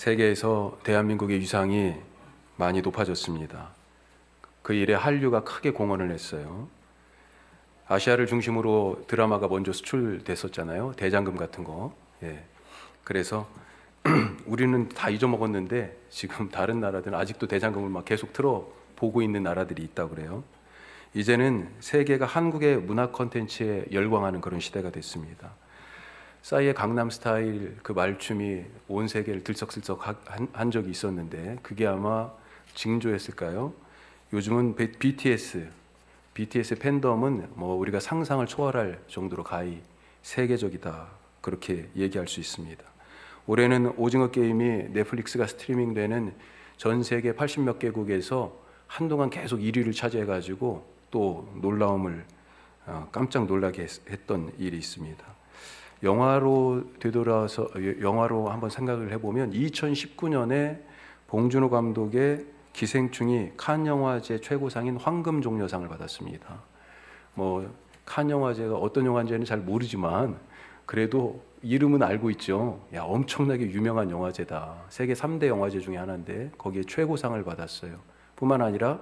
세계에서 대한민국의 위상이 많이 높아졌습니다. 그 일에 한류가 크게 공헌을 했어요. 아시아를 중심으로 드라마가 먼저 수출됐었잖아요. 대장금 같은 거. 그래서 우리는 다 잊어먹었는데 지금 다른 나라들은 아직도 대장금을 막 계속 틀어 보고 있는 나라들이 있다고 그래요. 이제는 세계가 한국의 문화 콘텐츠에 열광하는 그런 시대가 됐습니다. 싸이의 강남스타일 그 말춤이 온 세계를 들썩들썩 한 적이 있었는데 그게 아마 징조였을까요? 요즘은 BTS 팬덤은 뭐 우리가 상상을 초월할 정도로 가히 세계적이다, 그렇게 얘기할 수 있습니다. 올해는 오징어 게임이 넷플릭스가 스트리밍되는 전 세계 80몇 개국에서 한동안 계속 1위를 차지해가지고 또 놀라움을 깜짝 놀라게 했던 일이 있습니다. 영화로 되돌아서 영화로 한번 생각을 해보면 2019년에 봉준호 감독의 기생충이 칸 영화제 최고상인 황금종려상을 받았습니다. 뭐 칸 영화제가 어떤 영화인지는 잘 모르지만 그래도 이름은 알고 있죠. 야, 엄청나게 유명한 영화제다. 세계 3대 영화제 중에 하나인데 거기에 최고상을 받았어요. 뿐만 아니라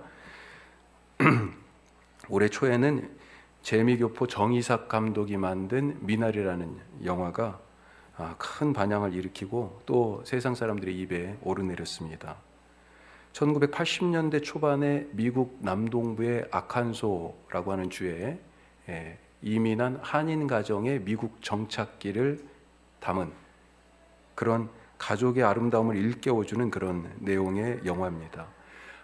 올해 초에는 재미교포 정이삭 감독이 만든 미나리라는 영화가 큰 반향을 일으키고 또 세상 사람들의 입에 오르내렸습니다. 1980년대 초반에 미국 남동부의 아칸소라고 하는 주에 이민한 한인 가정의 미국 정착기를 담은 그런 가족의 아름다움을 일깨워주는 그런 내용의 영화입니다.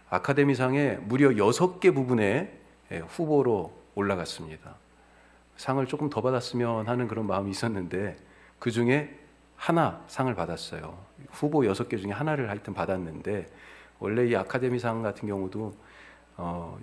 아카데미상에 무려 6개 부분에 후보로 올라갔습니다. 상을 조금 더 받았으면 하는 그런 마음이 있었는데 그 중에 하나 상을 받았어요. 후보 6개 중에 하나를 하여튼 받았는데 원래 이 아카데미상 같은 경우도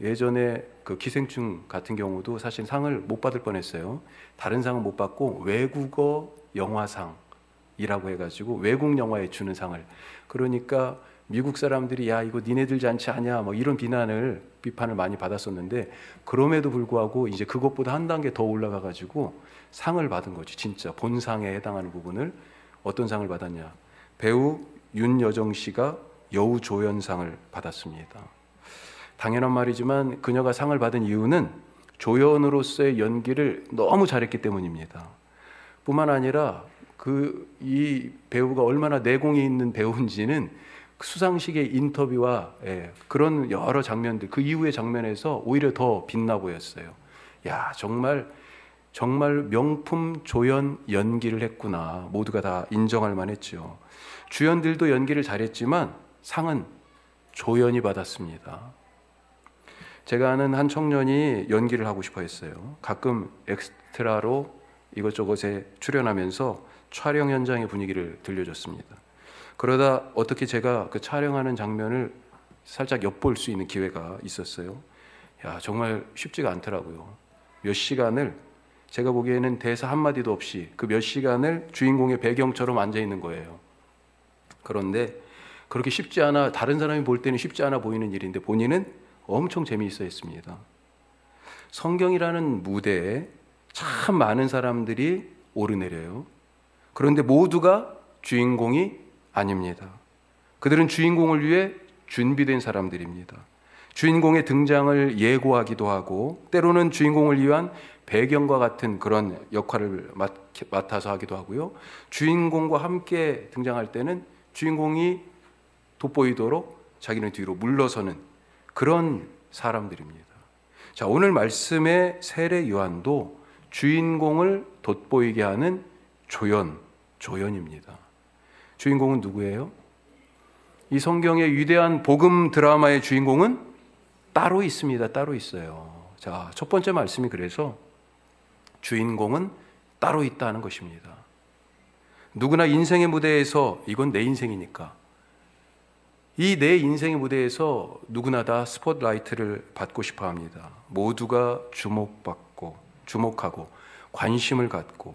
예전에 그 기생충 같은 경우도 사실 상을 못 받을 뻔했어요. 다른 상은 못 받고 외국어 영화상이라고 해가지고 외국 영화에 주는 상을, 그러니까 미국 사람들이 야 이거 니네들 잔치 아냐 뭐 이런 비판을 많이 받았었는데 그럼에도 불구하고 이제 그것보다 한 단계 더 올라가 가지고 상을 받은 거지. 진짜 본상에 해당하는 부분을. 어떤 상을 받았냐, 배우 윤여정 씨가 여우조연상을 받았습니다. 당연한 말이지만 그녀가 상을 받은 이유는 조연으로서의 연기를 너무 잘했기 때문입니다. 뿐만 아니라 이 배우가 얼마나 내공이 있는 배우인지는 수상식의 인터뷰와 그런 여러 장면들, 그 이후의 장면에서 오히려 더 빛나 보였어요. 야, 정말 명품 조연 연기를 했구나. 모두가 다 인정할 만했죠. 주연들도 연기를 잘했지만 상은 조연이 받았습니다. 제가 아는 한 청년이 연기를 하고 싶어 했어요. 가끔 엑스트라로 이것저것에 출연하면서 촬영 현장의 분위기를 들려줬습니다. 그러다 어떻게 제가 그 촬영하는 장면을 살짝 엿볼 수 있는 기회가 있었어요. 야, 정말 쉽지가 않더라고요. 몇 시간을, 제가 보기에는 대사 한마디도 없이 그 몇 시간을 주인공의 배경처럼 앉아 있는 거예요. 그런데 그렇게 쉽지 않아, 다른 사람이 볼 때는 쉽지 않아 보이는 일인데 본인은 엄청 재미있어 했습니다. 성경이라는 무대에 참 많은 사람들이 오르내려요. 그런데 모두가 주인공이 아닙니다. 그들은 주인공을 위해 준비된 사람들입니다. 주인공의 등장을 예고하기도 하고 때로는 주인공을 위한 배경과 같은 그런 역할을 맡아서 하기도 하고요. 주인공과 함께 등장할 때는 주인공이 돋보이도록 자기는 뒤로 물러서는 그런 사람들입니다. 자, 오늘 말씀의 세례 요한도 주인공을 돋보이게 하는 조연입니다. 주인공은 누구예요? 이 성경의 위대한 복음 드라마의 주인공은 따로 있습니다. 따로 있어요. 자, 첫 번째 말씀이 그래서 주인공은 따로 있다는 것입니다. 누구나 인생의 무대에서, 이건 내 인생이니까, 이 내 인생의 무대에서 누구나 다 스포트라이트를 받고 싶어 합니다. 모두가 주목하고 관심을 갖고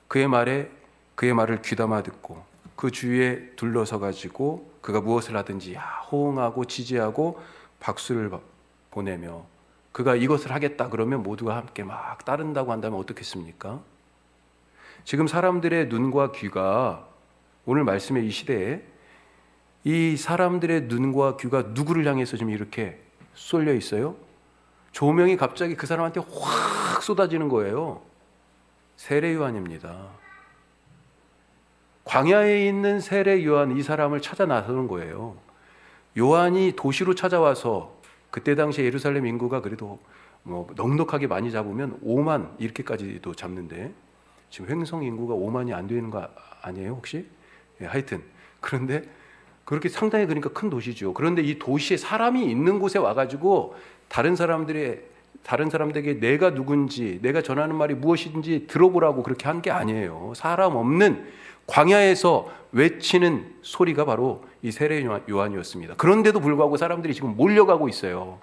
그의 말을 귀담아 듣고 그 주위에 둘러서 가지고 그가 무엇을 하든지 호응하고 지지하고 박수를 보내며 그가 이것을 하겠다 그러면 모두가 함께 막 따른다고 한다면 어떻겠습니까? 지금 사람들의 눈과 귀가 오늘 말씀의 이 시대에 이 사람들의 눈과 귀가 누구를 향해서 지금 이렇게 쏠려 있어요? 조명이 갑자기 그 사람한테 확 쏟아지는 거예요. 세례 요한입니다. 광야에 있는 세례 요한, 이 사람을 찾아 나서는 거예요. 요한이 도시로 찾아와서, 그때 당시에 예루살렘 인구가 그래도 넉넉하게 많이 잡으면 5만 이렇게까지도 잡는데, 지금 횡성 인구가 5만이 안 되는 거 아니에요 혹시? 예, 하여튼 그런데 그렇게 상당히 그러니까 큰 도시죠. 그런데 이 도시에 사람이 있는 곳에 와가지고 다른 사람들에게 내가 누군지, 내가 전하는 말이 무엇인지 들어보라고 그렇게 한 게 아니에요. 사람 없는 광야에서 외치는 소리가 바로 이 세례 요한이었습니다. 그런데도 불구하고 사람들이 지금 몰려가고 있어요.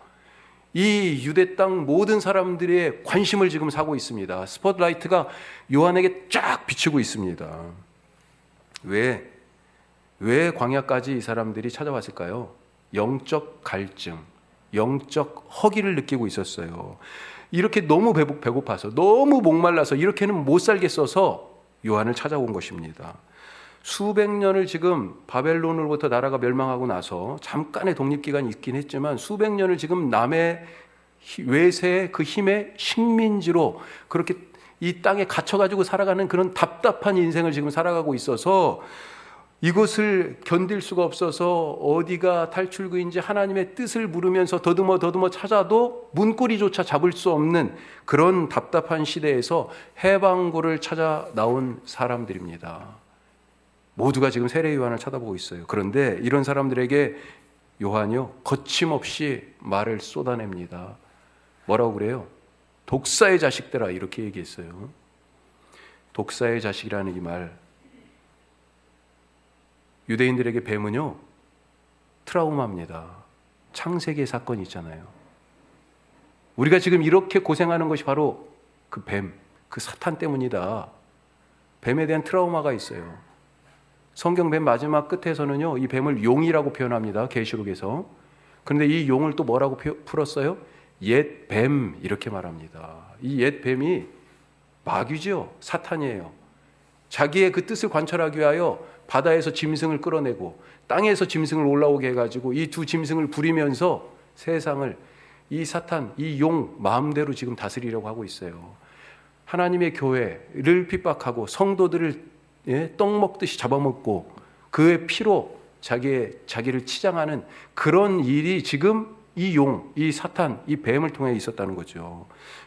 이 유대 땅 모든 사람들의 관심을 지금 사고 있습니다. 스포트라이트가 요한에게 쫙 비추고 있습니다. 왜 광야까지 이 사람들이 찾아왔을까요? 영적 갈증, 영적 허기를 느끼고 있었어요. 이렇게 너무 배고파서, 너무 목말라서 이렇게는 못 살겠어서 요한을 찾아온 것입니다. 수백 년을 지금 바벨론으로부터 나라가 멸망하고 나서 잠깐의 독립기간이 있긴 했지만 수백 년을 지금 남의 외세의 그 힘의 식민지로 그렇게 이 땅에 갇혀가지고 살아가는 그런 답답한 인생을 지금 살아가고 있어서 이것을 견딜 수가 없어서 어디가 탈출구인지 하나님의 뜻을 물으면서 더듬어 찾아도 문고리조차 잡을 수 없는 그런 답답한 시대에서 해방구를 찾아 나온 사람들입니다. 모두가 지금 세례 요한을 쳐다보고 있어요. 그런데 이런 사람들에게 요한이요 거침없이 말을 쏟아냅니다. 뭐라고 그래요? 독사의 자식들아, 이렇게 얘기했어요. 독사의 자식이라는 이 말, 유대인들에게 뱀은요 트라우마입니다. 창세기의 사건이 있잖아요. 우리가 지금 이렇게 고생하는 것이 바로 그 뱀, 그 사탄 때문이다. 뱀에 대한 트라우마가 있어요. 성경 맨 마지막 끝에서는요 이 뱀을 용이라고 표현합니다. 계시록에서. 그런데 이 용을 또 뭐라고 풀었어요? 옛 뱀, 이렇게 말합니다. 이 옛 뱀이 마귀죠. 사탄이에요. 자기의 그 뜻을 관철하기 위하여 바다에서 짐승을 끌어내고 땅에서 짐승을 올라오게 해가지고 이 두 짐승을 부리면서 세상을 이 사탄, 이 용 마음대로 지금 다스리려고 하고 있어요. 하나님의 교회를 핍박하고 성도들을 떡 먹듯이 잡아먹고 그의 피로 자기를 치장하는 그런 일이 지금 이 용, 이 사탄, 이 뱀을 통해 있었다는 거죠.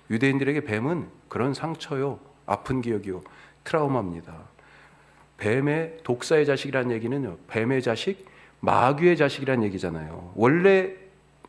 유대인들에게 뱀은 그런 상처요, 아픈 기억이요, 트라우마입니다. 뱀의 독사의 자식이라는 얘기는 뱀의 자식, 마귀의 자식이라는 얘기잖아요. 원래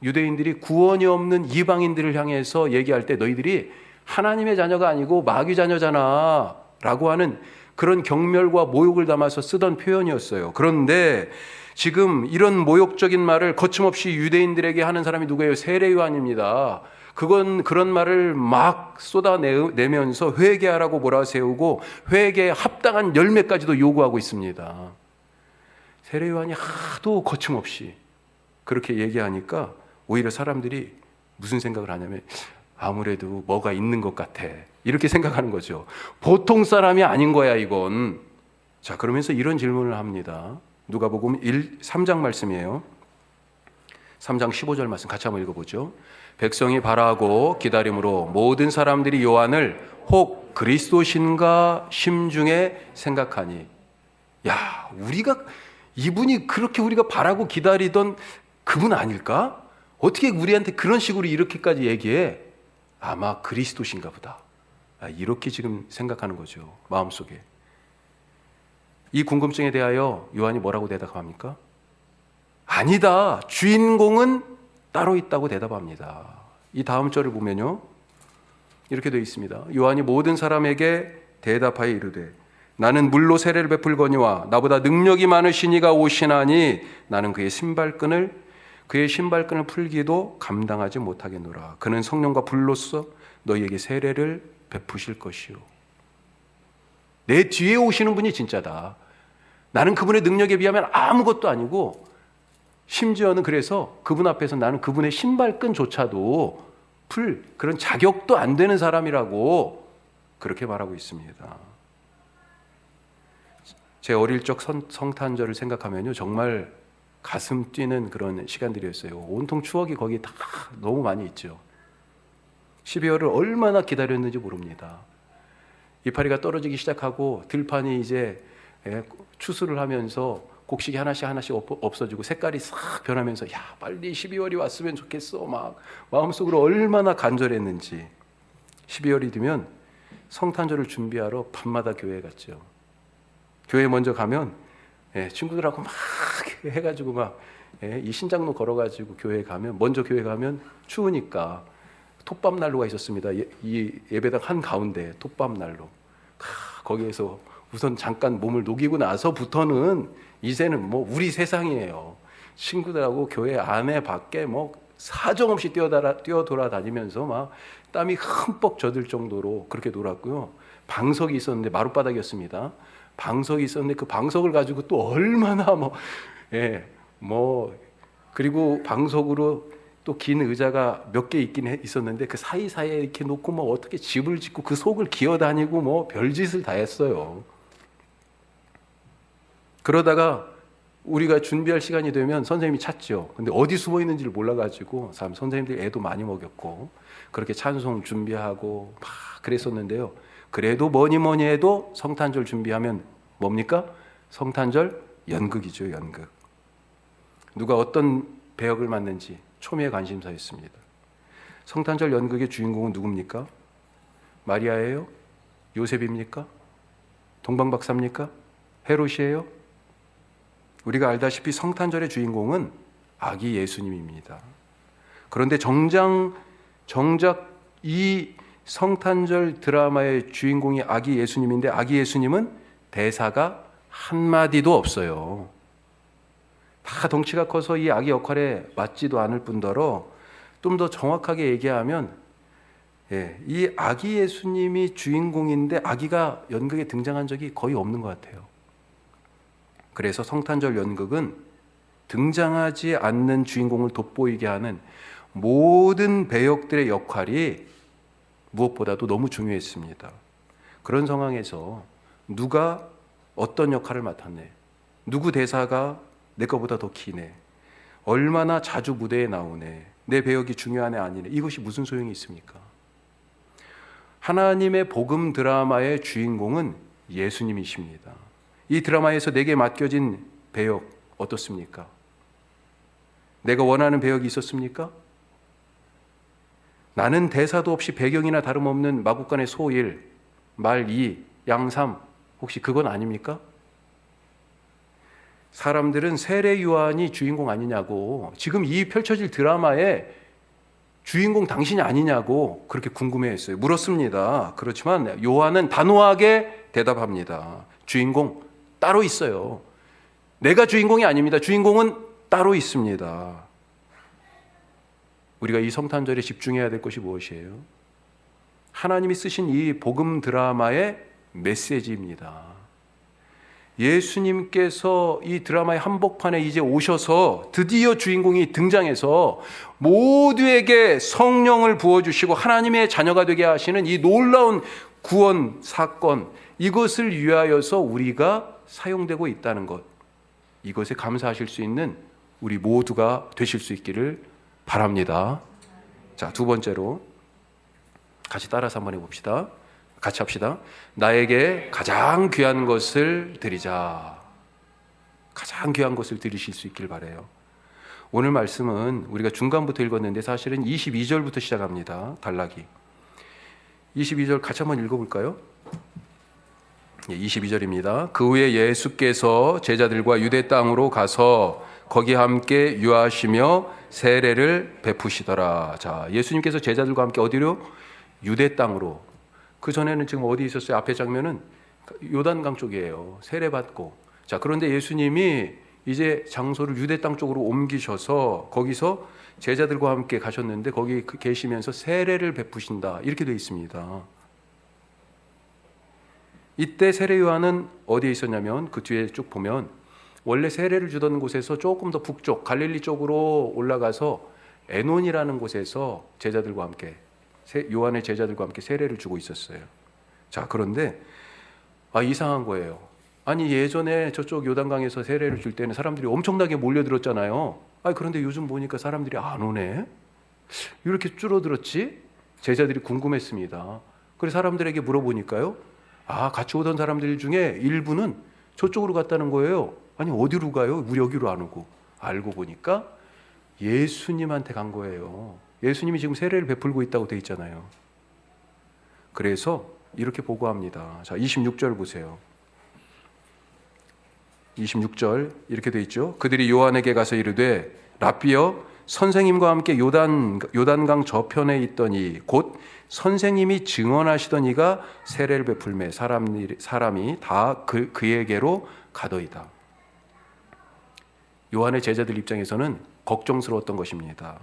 유대인들이 구원이 없는 이방인들을 향해서 얘기할 때 너희들이 하나님의 자녀가 아니고 마귀 자녀잖아 라고 하는 그런 경멸과 모욕을 담아서 쓰던 표현이었어요. 그런데 지금 이런 모욕적인 말을 거침없이 유대인들에게 하는 사람이 누구예요? 세례 요한입니다. 그런 말을 막 쏟아내면서 회개하라고 몰아세우고 회개에 합당한 열매까지도 요구하고 있습니다. 세례 요한이 하도 거침없이 그렇게 얘기하니까 오히려 사람들이 무슨 생각을 하냐면 아무래도 뭐가 있는 것 같아, 이렇게 생각하는 거죠. 보통 사람이 아닌 거야 이건. 자, 그러면서 이런 질문을 합니다. 누가복음 3장 말씀이에요. 3장 15절 말씀 같이 한번 읽어보죠. 백성이 바라고 기다림으로 모든 사람들이 요한을 혹 그리스도신가 심중에 생각하니. 야, 이분이 그렇게 우리가 바라고 기다리던 그분 아닐까? 어떻게 우리한테 그런 식으로 이렇게까지 얘기해? 아마 그리스도신가 보다. 이렇게 지금 생각하는 거죠, 마음속에. 이 궁금증에 대하여 요한이 뭐라고 대답합니까? 아니다, 주인공은 따로 있다고 대답합니다. 이 다음 절을 보면요 이렇게 되어 있습니다. 요한이 모든 사람에게 대답하여 이르되 나는 물로 세례를 베풀거니와 나보다 능력이 많으신 이가 오시나니 나는 그의 신발끈을 풀기도 감당하지 못하겠노라. 그는 성령과 불로써 너희에게 세례를 베푸실 것이요. 내 뒤에 오시는 분이 진짜다. 나는 그분의 능력에 비하면 아무것도 아니고, 심지어는 그래서 그분 앞에서 나는 그분의 신발끈조차도 풀 그런 자격도 안 되는 사람이라고 그렇게 말하고 있습니다. 제 어릴 적 성탄절을 생각하면요 정말 가슴 뛰는 그런 시간들이었어요. 온통 추억이 거기 다 너무 많이 있죠. 12월을 얼마나 기다렸는지 모릅니다. 이파리가 떨어지기 시작하고 들판이 이제 추수를 하면서 곡식이 하나씩 없어지고 색깔이 싹 변하면서 야, 빨리 12월이 왔으면 좋겠어. 막 마음속으로 얼마나 간절했는지. 12월이 되면 성탄절을 준비하러 밤마다 교회에 갔죠. 교회 먼저 가면 친구들하고 막 해가지고 막 이 신장로 걸어가지고 교회 가면, 먼저 교회 가면 추우니까 톱밥 난로가 있었습니다. 이 예배당 한 가운데 톱밥 난로. 거기에서 우선 잠깐 몸을 녹이고 나서부터는 이제는 뭐 우리 세상이에요. 친구들하고 교회 안에 밖에 뭐 사정없이 뛰어돌아다니면서 막 땀이 흠뻑 젖을 정도로 그렇게 놀았고요. 방석이 있었는데 마룻바닥이었습니다. 방석이 있었는데 그 방석을 가지고 또 얼마나 그리고 방석으로 또 긴 의자가 몇 개 있었는데 그 사이사이에 이렇게 놓고 뭐 어떻게 집을 짓고 그 속을 기어다니고 뭐 별짓을 다 했어요. 그러다가 우리가 준비할 시간이 되면 선생님이 찾죠. 근데 어디 숨어 있는지를 몰라가지고 선생님들 애도 많이 먹였고 그렇게 찬송 준비하고 막 그랬었는데요. 그래도 뭐니 해도 성탄절 준비하면 뭡니까? 성탄절 연극이죠, 연극. 누가 어떤 배역을 맡는지 초미의 관심사였습니다. 성탄절 연극의 주인공은 누굽니까? 마리아예요? 요셉입니까? 동방박사입니까? 헤롯이에요? 우리가 알다시피 성탄절의 주인공은 아기 예수님입니다. 그런데 정작 이 성탄절 드라마의 주인공이 아기 예수님인데 아기 예수님은 대사가 한마디도 없어요. 다 덩치가 커서 이 아기 역할에 맞지도 않을 뿐더러 좀 더 정확하게 얘기하면 이 아기 예수님이 주인공인데 아기가 연극에 등장한 적이 거의 없는 것 같아요. 그래서 성탄절 연극은 등장하지 않는 주인공을 돋보이게 하는 모든 배역들의 역할이 무엇보다도 너무 중요했습니다. 그런 상황에서 누가 어떤 역할을 맡았네, 누구 대사가 내 거보다 더 기네, 얼마나 자주 무대에 나오네, 내 배역이 중요하네 아니네, 이것이 무슨 소용이 있습니까? 하나님의 복음 드라마의 주인공은 예수님이십니다. 이 드라마에서 내게 맡겨진 배역 어떻습니까? 내가 원하는 배역이 있었습니까? 나는 대사도 없이 배경이나 다름없는 마국간의 소 1, 말 2, 양 3, 혹시 그건 아닙니까? 사람들은 세례 요한이 주인공 아니냐고, 지금 이 펼쳐질 드라마의 주인공 당신이 아니냐고 그렇게 궁금해했어요. 물었습니다. 그렇지만 요한은 단호하게 대답합니다. 주인공 따로 있어요. 내가 주인공이 아닙니다. 주인공은 따로 있습니다. 우리가 이 성탄절에 집중해야 될 것이 무엇이에요? 하나님이 쓰신 이 복음 드라마의 메시지입니다. 예수님께서 이 드라마의 한복판에 이제 오셔서 드디어 주인공이 등장해서 모두에게 성령을 부어주시고 하나님의 자녀가 되게 하시는 이 놀라운 구원 사건, 이것을 위하여서 우리가 사용되고 있다는 것, 이것에 감사하실 수 있는 우리 모두가 되실 수 있기를 바랍니다. 자, 두 번째로 같이 따라서 한번 해봅시다. 같이 합시다. 나에게 가장 귀한 것을 드리자. 가장 귀한 것을 드리실 수 있길 바라요. 오늘 말씀은 우리가 중간부터 읽었는데 사실은 22절부터 시작합니다. 단락이 22절 같이 한번 읽어볼까요? 22절입니다. 그 후에 예수께서 제자들과 유대 땅으로 가서 거기 함께 유하시며 세례를 베푸시더라. 자, 예수님께서 제자들과 함께 어디로? 유대 땅으로. 그 전에는 지금 어디 있었어요? 앞에 장면은 요단강 쪽이에요. 세례받고. 자, 그런데 예수님이 이제 장소를 유대 땅 쪽으로 옮기셔서 거기서 제자들과 함께 가셨는데 거기 계시면서 세례를 베푸신다. 이렇게 되어 있습니다. 이때 세례 요한은 어디에 있었냐면 그 뒤에 쭉 보면 원래 세례를 주던 곳에서 조금 더 북쪽 갈릴리 쪽으로 올라가서 에논이라는 곳에서 제자들과 함께 요한의 제자들과 함께 세례를 주고 있었어요. 자, 그런데 이상한 거예요. 아니 예전에 저쪽 요단강에서 세례를 줄 때는 사람들이 엄청나게 몰려들었잖아요. 그런데 요즘 보니까 사람들이 안 오네. 이렇게 줄어들었지? 제자들이 궁금했습니다. 그래서 사람들에게 물어보니까요. 같이 오던 사람들 중에 일부는 저쪽으로 갔다는 거예요. 아니 어디로 가요? 우리 여기로 안 오고. 알고 보니까 예수님한테 간 거예요. 예수님이 지금 세례를 베풀고 있다고 돼 있잖아요. 그래서 이렇게 보고합니다. 자, 26절 보세요. 26절 이렇게 돼 있죠. 그들이 요한에게 가서 이르되 랍비여 선생님과 함께 요단강 저편에 있더니 곧 선생님이 증언하시던 이가 세례를 베풀매 사람이 다 그에게로 가더이다. 요한의 제자들 입장에서는 걱정스러웠던 것입니다.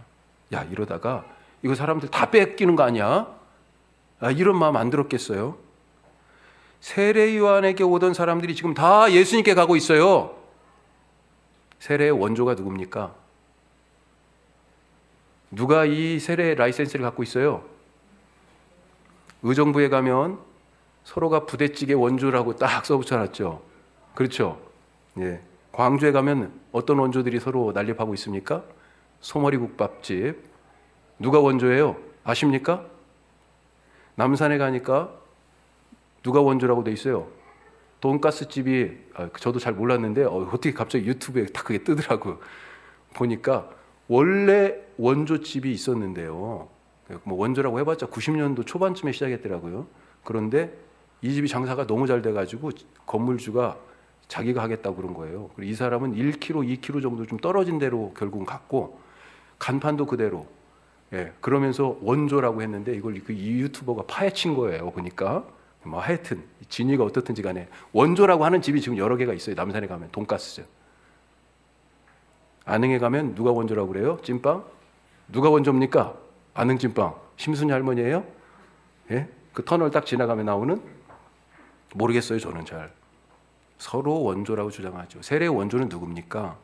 야, 이러다가 이거 사람들 다 뺏기는 거 아니야? 이런 마음 안 들었겠어요? 세례 요한에게 오던 사람들이 지금 다 예수님께 가고 있어요. 세례의 원조가 누굽니까? 누가 이 세례 라이센스를 갖고 있어요? 의정부에 가면 서로가 부대찌개 원조라고 딱 써붙여놨죠. 그렇죠? 예. 광주에 가면 어떤 원조들이 서로 난립하고 있습니까? 소머리 국밥집. 누가 원조예요? 아십니까? 남산에 가니까 누가 원조라고 돼 있어요? 돈가스 집이, 저도 잘 몰랐는데 어떻게 갑자기 유튜브에 딱 그게 뜨더라고요. 보니까 원래 원조집이 있었는데요. 뭐 원조라고 해봤자 90년도 초반쯤에 시작했더라고요. 그런데 이 집이 장사가 너무 잘 돼가지고 건물주가 자기가 하겠다고 그런 거예요. 그리고 이 사람은 1km, 2km 정도 좀 떨어진 데로 결국은 갔고 간판도 그대로. 예, 그러면서 원조라고 했는데 이걸 이 유튜버가 파헤친 거예요. 보니까 뭐 하여튼 진위가 어떻든지 간에 원조라고 하는 집이 지금 여러 개가 있어요. 남산에 가면 돈가스죠. 안흥에 가면 누가 원조라고 그래요? 찐빵? 누가 원조입니까? 안흥 찐빵. 심순이 할머니예요? 예? 그 터널 딱 지나가면 나오는? 모르겠어요. 저는 잘. 서로 원조라고 주장하죠. 세례의 원조는 누굽니까?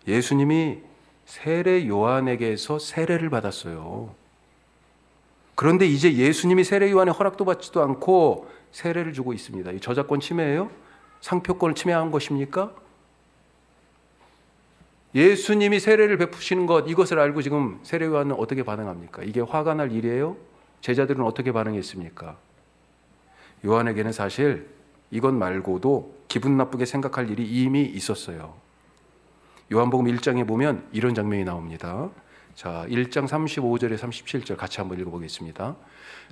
예수님이 세례 요한에게서 세례를 받았어요. 그런데 이제 예수님이 세례 요한의 허락도 받지도 않고 세례를 주고 있습니다. 이 저작권 침해예요? 상표권을 침해한 것입니까? 예수님이 세례를 베푸시는 것, 이것을 알고 지금 세례 요한은 어떻게 반응합니까? 이게 화가 날 일이에요? 제자들은 어떻게 반응했습니까? 요한에게는 사실 이것 말고도 기분 나쁘게 생각할 일이 이미 있었어요. 요한복음 1장에 보면 이런 장면이 나옵니다. 자, 1장 35절에 37절 같이 한번 읽어보겠습니다.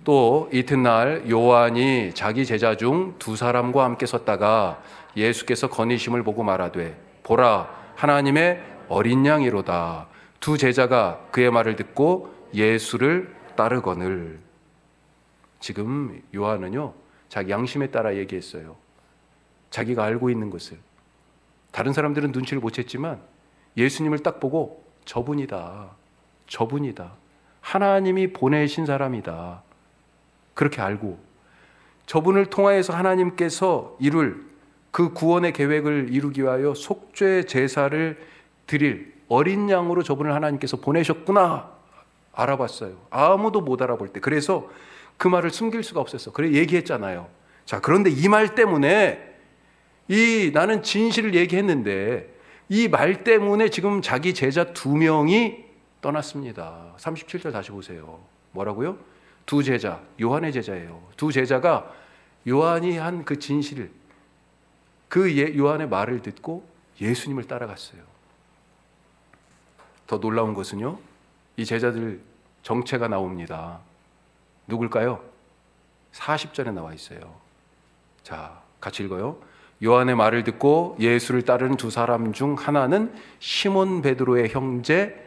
또 이튿날 요한이 자기 제자 중 두 사람과 함께 섰다가 예수께서 거니심을 보고 말하되 보라 하나님의 어린 양이로다. 두 제자가 그의 말을 듣고 예수를 따르거늘. 지금 요한은요 자기 양심에 따라 얘기했어요. 자기가 알고 있는 것을. 다른 사람들은 눈치를 못 챘지만 예수님을 딱 보고 저분이다. 저분이다. 하나님이 보내신 사람이다. 그렇게 알고 저분을 통하여서 하나님께서 이룰 그 구원의 계획을 이루기 위하여 속죄 제사를 드릴 어린 양으로 저분을 하나님께서 보내셨구나 알아봤어요. 아무도 못 알아볼 때. 그래서 그 말을 숨길 수가 없었어. 그래 얘기했잖아요. 자, 그런데 이 말 때문에 나는 진실을 얘기했는데 이 말 때문에 지금 자기 제자 2명이 떠났습니다. 37절 다시 보세요. 뭐라고요? 두 제자, 요한의 제자예요. 두 제자가 요한이 한 그 진실, 요한의 말을 듣고 예수님을 따라갔어요. 더 놀라운 것은요, 이 제자들 정체가 나옵니다. 누굴까요? 40절에 나와 있어요. 자, 같이 읽어요. 요한의 말을 듣고 예수를 따르는 두 사람 중 하나는 시몬 베드로의 형제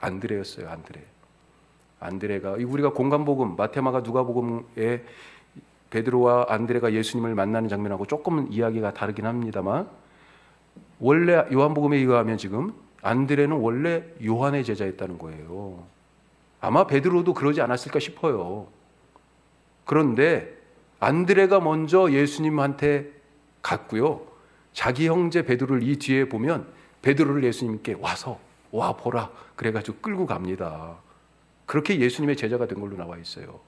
안드레였어요. 안드레가 우리가 공간복음 마태마가 누가복음에 베드로와 안드레가 예수님을 만나는 장면하고 조금은 이야기가 다르긴 합니다만 원래 요한복음에 의하면 지금 안드레는 원래 요한의 제자였다는 거예요. 아마 베드로도 그러지 않았을까 싶어요. 그런데 안드레가 먼저 예수님한테 갔고요. 자기 형제 베드로를 이 뒤에 보면 베드로를 예수님께 와 보라 그래가지고 끌고 갑니다. 그렇게 예수님의 제자가 된 걸로 나와 있어요.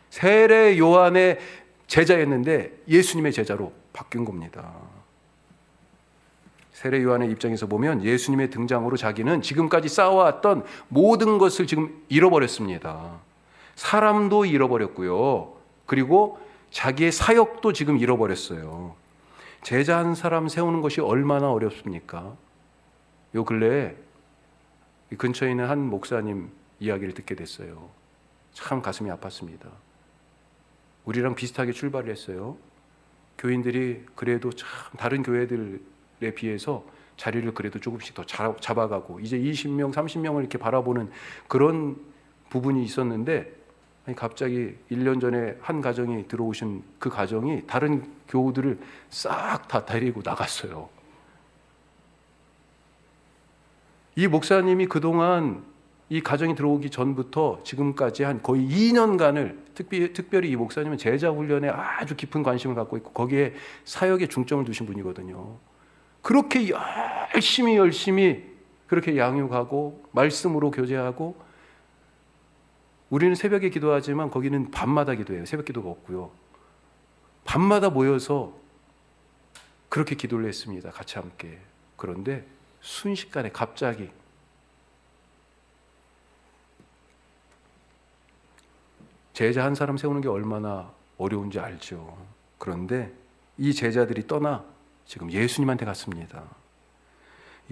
세례 요한의 제자였는데 예수님의 제자로 바뀐 겁니다. 세례 요한의 입장에서 보면 예수님의 등장으로 자기는 지금까지 쌓아왔던 모든 것을 지금 잃어버렸습니다. 사람도 잃어버렸고요. 그리고 자기의 사역도 지금 잃어버렸어요. 제자 한 사람 세우는 것이 얼마나 어렵습니까? 요 근래에 근처에 있는 한 목사님 이야기를 듣게 됐어요. 참 가슴이 아팠습니다. 우리랑 비슷하게 출발을 했어요. 교인들이 그래도 참 다른 교회들에 비해서 자리를 그래도 조금씩 더 잡아가고 이제 20명, 30명을 이렇게 바라보는 그런 부분이 있었는데 갑자기 1년 전에 한 가정이 들어오신 그 가정이 다른 교우들을 싹 다 데리고 나갔어요. 이 목사님이 그동안 이 가정이 들어오기 전부터 지금까지 한 거의 2년간을 특별히 이 목사님은 제자 훈련에 아주 깊은 관심을 갖고 있고 거기에 사역에 중점을 두신 분이거든요. 그렇게 열심히 그렇게 양육하고 말씀으로 교제하고 우리는 새벽에 기도하지만 거기는 밤마다 기도해요. 새벽 기도가 없고요. 밤마다 모여서 그렇게 기도를 했습니다. 같이 함께. 그런데 순식간에 갑자기 제자 한 사람 세우는 게 얼마나 어려운지 알죠. 그런데 이 제자들이 떠나 지금 예수님한테 갔습니다.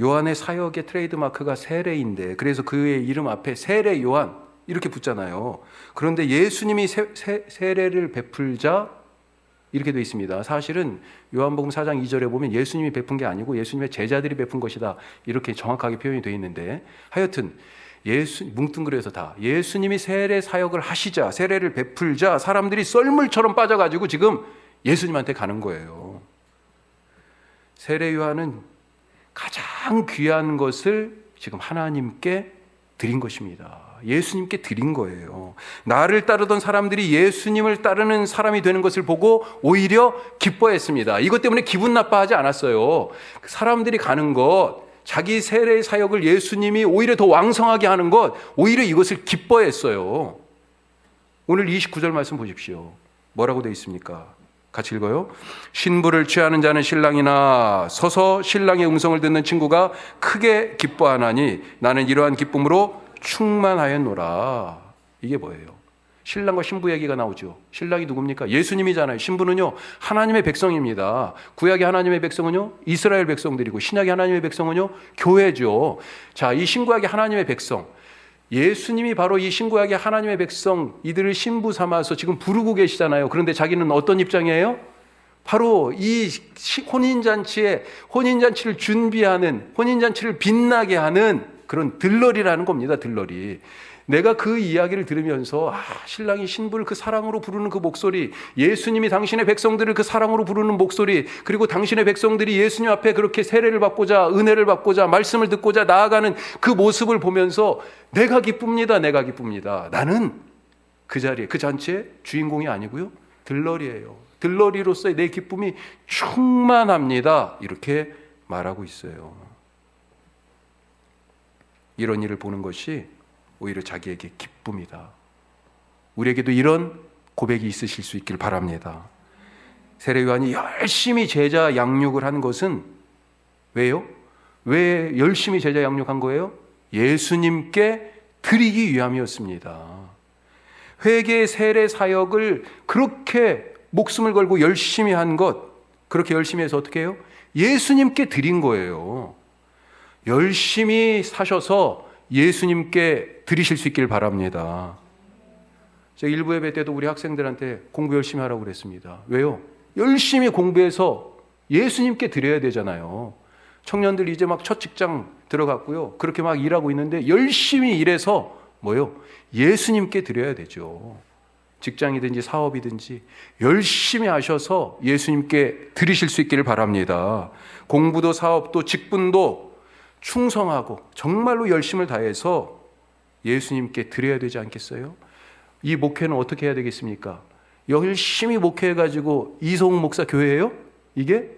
요한의 사역의 트레이드마크가 세례인데 그래서 그의 이름 앞에 세례 요한 이렇게 붙잖아요. 그런데 예수님이 세례를 베풀자 이렇게 되어 있습니다. 사실은 요한복음 4장 2절에 보면 예수님이 베푼 게 아니고 예수님의 제자들이 베푼 것이다 이렇게 정확하게 표현이 되어 있는데 하여튼 뭉뚱그려서 다 예수님이 세례 사역을 하시자 세례를 베풀자 사람들이 썰물처럼 빠져가지고 지금 예수님한테 가는 거예요. 세례 요한은 가장 귀한 것을 지금 하나님께 드린 것입니다. 예수님께 드린 거예요. 나를 따르던 사람들이 예수님을 따르는 사람이 되는 것을 보고 오히려 기뻐했습니다. 이것 때문에 기분 나빠하지 않았어요. 사람들이 가는 것, 자기 세례 사역을 예수님이 오히려 더 왕성하게 하는 것, 오히려 이것을 기뻐했어요. 오늘 29절 말씀 보십시오. 뭐라고 되어 있습니까? 같이 읽어요. 신부를 취하는 자는 신랑이나 서서 신랑의 음성을 듣는 친구가 크게 기뻐하나니 나는 이러한 기쁨으로 충만하였노라. 이게 뭐예요? 신랑과 신부 얘기가 나오죠. 신랑이 누굽니까? 예수님이잖아요. 신부는요 하나님의 백성입니다. 구약의 하나님의 백성은요 이스라엘 백성들이고 신약의 하나님의 백성은요 교회죠. 자, 이 신구약의 하나님의 백성, 예수님이 바로 이 신구약의 하나님의 백성 이들을 신부 삼아서 지금 부르고 계시잖아요. 그런데 자기는 어떤 입장이에요? 바로 이 혼인잔치를 준비하는, 혼인잔치를 빛나게 하는 그런 들러리라는 겁니다. 들러리. 내가 그 이야기를 들으면서 신랑이 신부를 그 사랑으로 부르는 그 목소리, 예수님이 당신의 백성들을 그 사랑으로 부르는 목소리, 그리고 당신의 백성들이 예수님 앞에 그렇게 세례를 받고자, 은혜를 받고자, 말씀을 듣고자 나아가는 그 모습을 보면서 내가 기쁩니다. 내가 기쁩니다. 나는 그 자리에, 그 잔치의 주인공이 아니고요 들러리예요. 들러리로서의 내 기쁨이 충만합니다. 이렇게 말하고 있어요. 이런 일을 보는 것이 오히려 자기에게 기쁨이다. 우리에게도 이런 고백이 있으실 수 있길 바랍니다. 세례 요한이 열심히 제자 양육을 한 것은 왜요? 왜 열심히 제자 양육한 거예요? 예수님께 드리기 위함이었습니다. 회개 세례 사역을 그렇게 목숨을 걸고 열심히 한 것, 그렇게 열심히 해서 어떻게 해요? 예수님께 드린 거예요. 열심히 사셔서 예수님께 드리실 수 있길 바랍니다. 제가 일부 예배 때도 우리 학생들한테 공부 열심히 하라고 그랬습니다. 왜요? 열심히 공부해서 예수님께 드려야 되잖아요. 청년들 이제 막 첫 직장 들어갔고요. 그렇게 막 일하고 있는데 열심히 일해서 뭐요? 예수님께 드려야 되죠. 직장이든지 사업이든지 열심히 하셔서 예수님께 드리실 수 있기를 바랍니다. 공부도 사업도 직분도 충성하고 정말로 열심을 다해서 예수님께 드려야 되지 않겠어요? 이 목회는 어떻게 해야 되겠습니까? 열심히 목회해가지고 이성욱 목사 교회예요? 이게?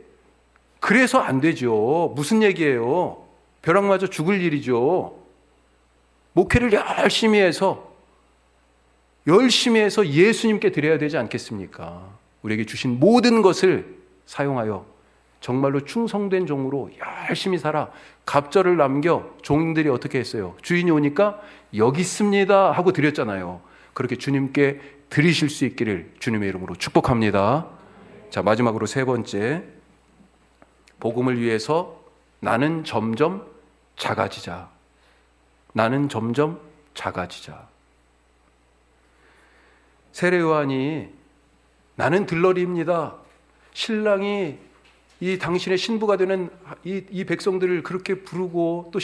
그래서 안 되죠. 무슨 얘기예요? 벼락 맞아 죽을 일이죠. 목회를 열심히 해서 예수님께 드려야 되지 않겠습니까? 우리에게 주신 모든 것을 사용하여 정말로 충성된 종으로 열심히 살아 갑절을 남겨 종들이 어떻게 했어요? 주인이 오니까 여기 있습니다 하고 드렸잖아요. 그렇게 주님께 드리실 수 있기를 주님의 이름으로 축복합니다. 자, 마지막으로 세 번째, 복음을 위해서 나는 점점 작아지자. 나는 점점 작아지자. 세례 요한이 나는 들러리입니다. 신랑이 이 당신의 신부가 되는 이 백성들을 그렇게 부르고 또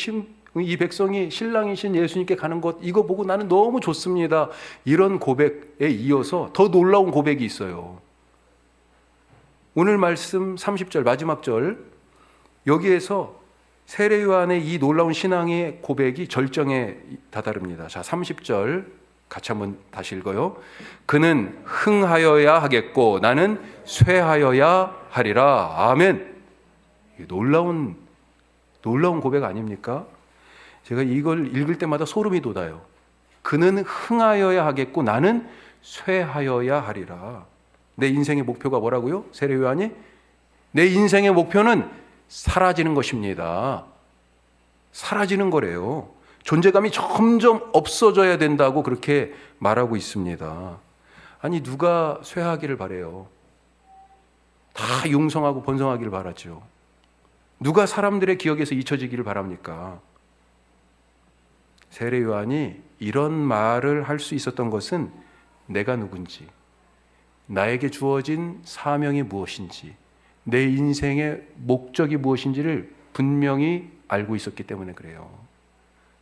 이 백성이 신랑이신 예수님께 가는 것 이거 보고 나는 너무 좋습니다. 이런 고백에 이어서 더 놀라운 고백이 있어요. 오늘 말씀 30절 마지막 절, 여기에서 세례 요한의 이 놀라운 신앙의 고백이 절정에 다다릅니다. 자, 30절 같이 한번 다시 읽어요. 그는 흥하여야 하겠고 나는 쇠하여야 하리라. 아멘. 놀라운 고백 아닙니까? 제가 이걸 읽을 때마다 소름이 돋아요. 그는 흥하여야 하겠고 나는 쇠하여야 하리라. 내 인생의 목표가 뭐라고요? 세례 요한이 내 인생의 목표는 사라지는 것입니다. 사라지는 거래요. 존재감이 점점 없어져야 된다고 그렇게 말하고 있습니다. 아니 누가 쇠하기를 바래요? 다 융성하고 번성하기를 바라죠. 누가 사람들의 기억에서 잊혀지기를 바랍니까? 세례 요한이 이런 말을 할 수 있었던 것은 내가 누군지, 나에게 주어진 사명이 무엇인지, 내 인생의 목적이 무엇인지를 분명히 알고 있었기 때문에 그래요.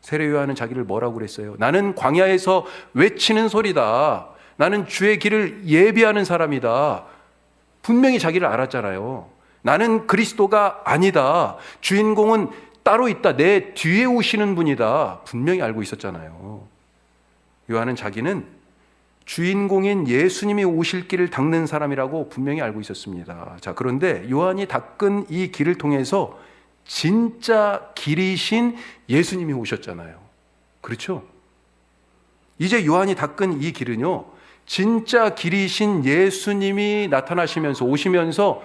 세례 요한은 자기를 뭐라고 그랬어요? 나는 광야에서 외치는 소리다. 나는 주의 길을 예비하는 사람이다. 분명히 자기를 알았잖아요. 나는 그리스도가 아니다. 주인공은 따로 있다. 내 뒤에 오시는 분이다. 분명히 알고 있었잖아요. 요한은 자기는 주인공인 예수님이 오실 길을 닦는 사람이라고 분명히 알고 있었습니다. 자, 그런데 요한이 닦은 이 길을 통해서 진짜 길이신 예수님이 오셨잖아요. 그렇죠? 이제 요한이 닦은 이 길은요, 진짜 길이신 예수님이 나타나시면서 오시면서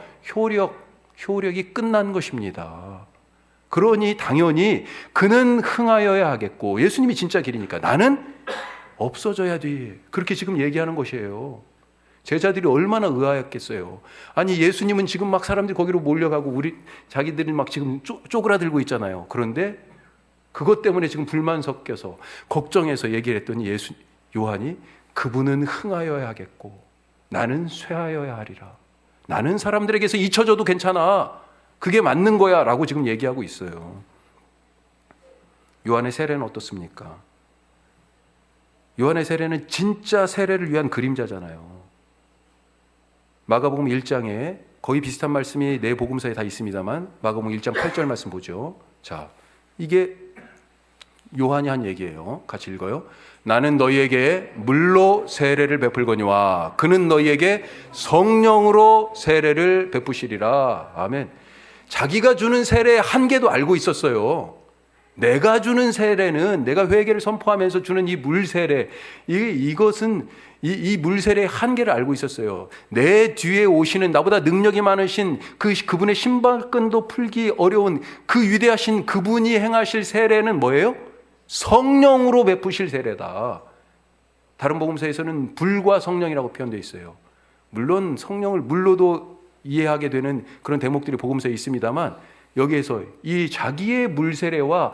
효력이 끝난 것입니다. 그러니 당연히 그는 흥하여야 하겠고, 예수님이 진짜 길이니까 나는 없어져야 돼. 그렇게 지금 얘기하는 것이에요. 제자들이 얼마나 의아했겠어요. 아니 예수님은 지금 막 사람들이 거기로 몰려가고 자기들이 막 지금 쪼그라들고 있잖아요. 그런데 그것 때문에 지금 불만 섞여서 걱정해서 얘기를 했더니 요한이 그분은 흥하여야 하겠고 나는 쇠하여야 하리라. 나는 사람들에게서 잊혀져도 괜찮아. 그게 맞는 거야 라고 지금 얘기하고 있어요. 요한의 세례는 어떻습니까? 요한의 세례는 진짜 세례를 위한 그림자잖아요. 마가복음 1장에 거의 비슷한 말씀이 네 복음서에 다 있습니다만 마가복음 1장 8절 말씀 보죠. 자, 이게 요한이 한 얘기예요. 같이 읽어요. 나는 너희에게 물로 세례를 베풀거니와 그는 너희에게 성령으로 세례를 베푸시리라. 아멘. 자기가 주는 세례의 한계도 알고 있었어요. 내가 주는 세례는, 내가 회개를 선포하면서 주는 이 물 세례, 이것은 이 물 세례의 한계를 알고 있었어요. 내 뒤에 오시는 나보다 능력이 많으신 그분의 신발끈도 풀기 어려운 그 위대하신 그분이 행하실 세례는 뭐예요? 성령으로 베푸실 세례다. 다른 복음서에서는 불과 성령이라고 표현되어 있어요. 물론 성령을 물로도 이해하게 되는 그런 대목들이 복음서에 있습니다만 여기에서 이 자기의 물 세례와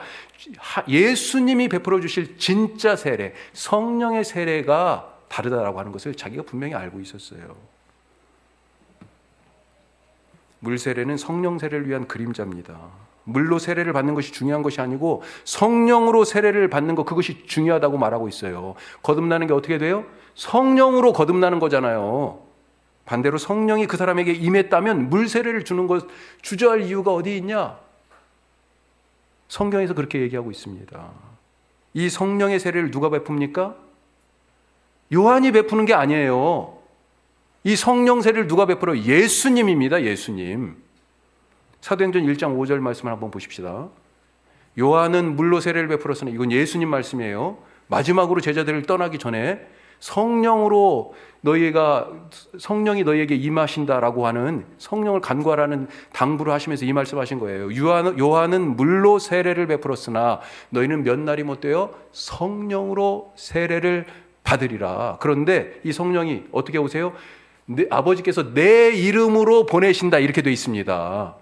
예수님이 베풀어 주실 진짜 세례, 성령의 세례가 다르다라고 하는 것을 자기가 분명히 알고 있었어요. 물 세례는 성령 세례를 위한 그림자입니다. 물로 세례를 받는 것이 중요한 것이 아니고 성령으로 세례를 받는 것, 그것이 중요하다고 말하고 있어요. 거듭나는 게 어떻게 돼요? 성령으로 거듭나는 거잖아요. 반대로 성령이 그 사람에게 임했다면 물 세례를 주는 것 주저할 이유가 어디 있냐? 성경에서 그렇게 얘기하고 있습니다. 이 성령의 세례를 누가 베풉니까? 요한이 베푸는 게 아니에요. 이 성령 세례를 누가 베풀어? 예수님입니다. 예수님. 사도행전 1장 5절 말씀을 한번 보십시다. 요한은 물로 세례를 베풀었으나 이건 예수님 말씀이에요. 마지막으로 제자들을 떠나기 전에 성령으로 성령이 너희에게 임하신다라고 하는 성령을 간구하라는 당부를 하시면서 이 말씀하신 거예요. 요한은 물로 세례를 베풀었으나 너희는 몇 날이 못 되어 성령으로 세례를 받으리라. 그런데 이 성령이 어떻게 오세요? 아버지께서 내 이름으로 보내신다 이렇게 되어 있습니다.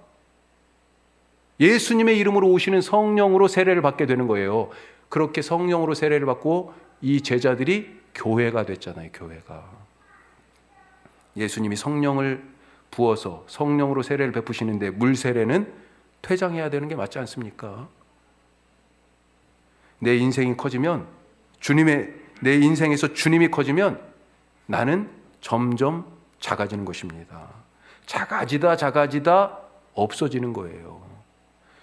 예수님의 이름으로 오시는 성령으로 세례를 받게 되는 거예요. 그렇게 성령으로 세례를 받고 이 제자들이 교회가 됐잖아요. 교회가. 예수님이 성령을 부어서 성령으로 세례를 베푸시는데 물 세례는 퇴장해야 되는 게 맞지 않습니까? 내 인생이 커지면 내 인생에서 주님이 커지면 나는 점점 작아지는 것입니다. 작아지다 없어지는 거예요.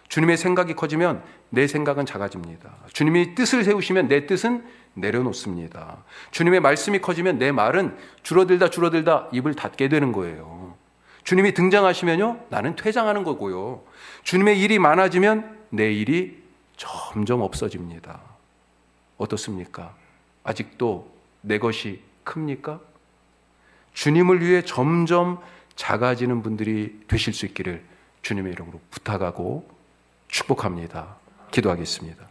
주님의 생각이 커지면 내 생각은 작아집니다. 주님이 뜻을 세우시면 내 뜻은 내려놓습니다. 주님의 말씀이 커지면 내 말은 줄어들다 입을 닫게 되는 거예요. 주님이 등장하시면요, 나는 퇴장하는 거고요. 주님의 일이 많아지면 내 일이 점점 없어집니다. 어떻습니까? 아직도 내 것이 큽니까? 주님을 위해 점점 작아지는 분들이 되실 수 있기를 주님의 이름으로 부탁하고 축복합니다. 기도하겠습니다.